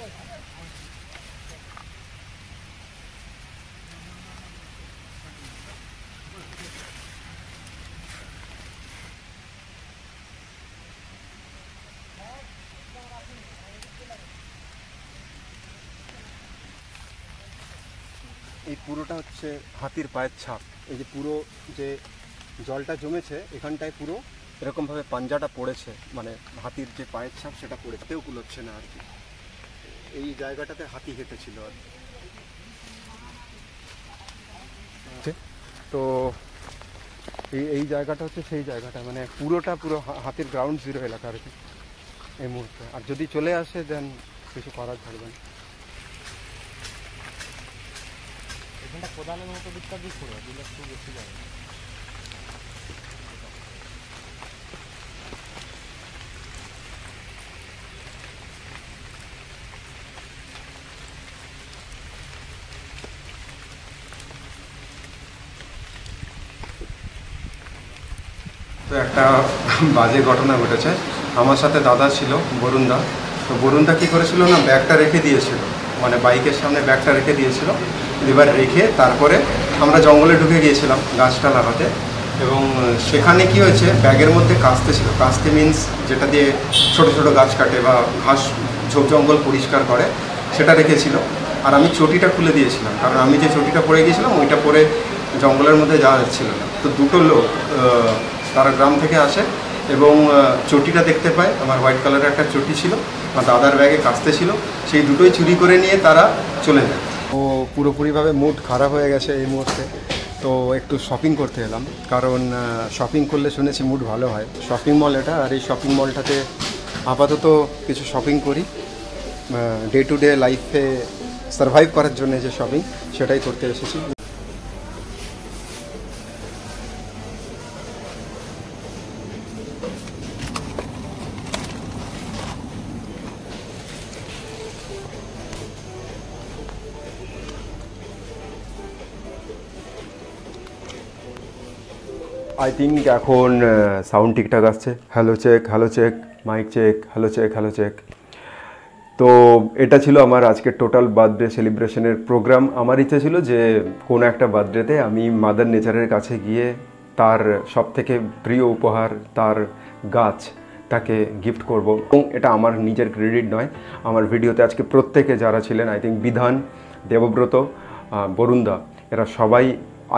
এই পুরোটা হচ্ছে হাতির পায়ের ছাপ। এই যে পুরো যে জলটা জমেছে এখানটায় পুরো এরকমভাবে পাঞ্জাটা পড়েছে, মানে হাতির যে পায়ের ছাপ সেটা পড়েতেও কুলোচ্ছে না আর কি। এই জায়গাটাতে হাতি হেঁটেছিল আর কি। তো এই জায়গাটা হচ্ছে সেই জায়গাটা, মানে পুরোটা পুরো হাতির গ্রাউন্ড জিরো এলাকা আর কি এই মুহূর্তে। আর যদি চলে আসে দেন কিছু করার থাকবে না। এখানটা কোদালের মতো দিকটা দিয়ে করে দিলে একটু বেশি যাবে। তো একটা বাজে ঘটনা ঘটেছে আমার সাথে। দাদা ছিল বরুণদা। তো বরুণদা কী করেছিল না, ব্যাগটা রেখে দিয়েছিল, মানে বাইকের সামনে ব্যাগটা রেখে দিয়েছিল। এবার রেখে তারপরে আমরা জঙ্গলে ঢুকে গিয়েছিলাম গাছটা লাগাতে। এবং সেখানে কি হয়েছে, ব্যাগের মধ্যে কাস্তে ছিল। কাস্তে মিন্স যেটা দিয়ে ছোট ছোট গাছ কাটে বা ঘাস ঝোপ জঙ্গল পরিষ্কার করে, সেটা রেখেছিল। আর আমি চটিটা খুলে দিয়েছিলাম, কারণ আমি যে চটিটা পরে গিয়েছিলাম ওইটা পরে জঙ্গলের মধ্যে যাওয়া যাচ্ছিল না। তো দুটো লোক তারা গ্রাম থেকে আসে এবং চটিটা দেখতে পায়, আমার হোয়াইট কালারের একটা চটি ছিল, আমার দাদার ব্যাগে কাস্তে ছিল, সেই দুটোই চুরি করে নিয়ে তারা চলে যায়। ও পুরোপুরিভাবে মুড খারাপ হয়ে গেছে এই মুহূর্তে। তো একটু শপিং করতে এলাম, কারণ শপিং করলে শুনেছি মুড ভালো হয়। শপিং মল এটা, আর এই শপিং মলটাতে আপাতত কিছু শপিং করি, ডে টু ডে লাইফে সারভাইভ করার জন্য যে শপিং সেটাই করতে এসেছি। আই থিঙ্ক এখন সাউন্ড ঠিকঠাক আসছে। Hello check, hello check, mic check, hello check, hello check. তো এটা ছিল আমার আজকের টোটাল বার্থডে সেলিব্রেশনের প্রোগ্রাম। আমার ইচ্ছে ছিল যে কোনো একটা বার্থডেতে আমি মাদার নেচারের কাছে গিয়ে তার সবথেকে প্রিয় উপহার, তার গাছ, তাকে গিফট করব। এবং এটা আমার নিজের ক্রেডিট নয়, আমার ভিডিওতে আজকে প্রত্যেকে যারা ছিলেন, আই থিঙ্ক বিধান, দেবব্রত, বরুণদা, এরা সবাই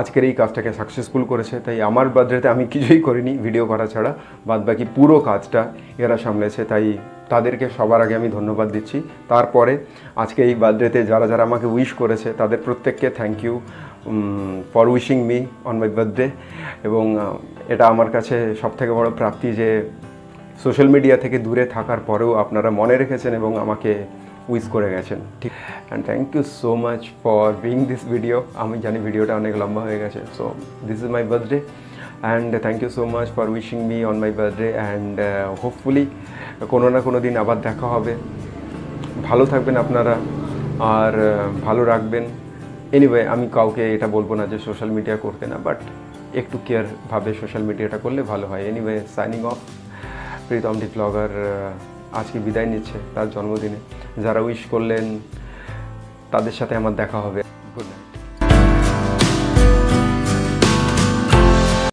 আজকের এই কাজটাকে সাকসেসফুল করেছে। তাই আমার বার্থডেতে আমি কিছুই করিনি ভিডিও করা ছাড়া, বাদবাকি পুরো কাজটা এরা সামলেছে। তাই তাদেরকে সবার আগে আমি ধন্যবাদ দিচ্ছি। তারপরে আজকে এই বার্থডেতে যারা যারা আমাকে উইশ করেছে তাদের প্রত্যেককে thank you for wishing me on my birthday. এবং এটা আমার কাছে সবথেকে বড় প্রাপ্তি যে সোশ্যাল মিডিয়া থেকে দূরে থাকার পরেও আপনারা মনে রেখেছেন এবং আমাকে উইশ করে গেছেন। ঠিক, and thank you so much for being this video. আমি জানি ভিডিওটা অনেক লম্বা হয়ে গেছে, so this is my birthday and thank you so much for wishing me on my birthday. And hopefully কোনো না কোনো দিন আবার দেখা হবে। ভালো থাকবেন আপনারা আর ভালো রাখবেন। এনিওয়ে, আমি কাউকে এটা বলবো না যে সোশ্যাল মিডিয়া করতে না, বাট একটু কেয়ারভাবে সোশ্যাল মিডিয়াটা করলে ভালো হয়। এনিওয়ে, সাইনিং অফ, প্রীতম দি ব্লগার আজকে বিদায় নিচ্ছে তার জন্মদিনে। যারা উইশ করলেন তাদের সাথে আমার দেখা হবে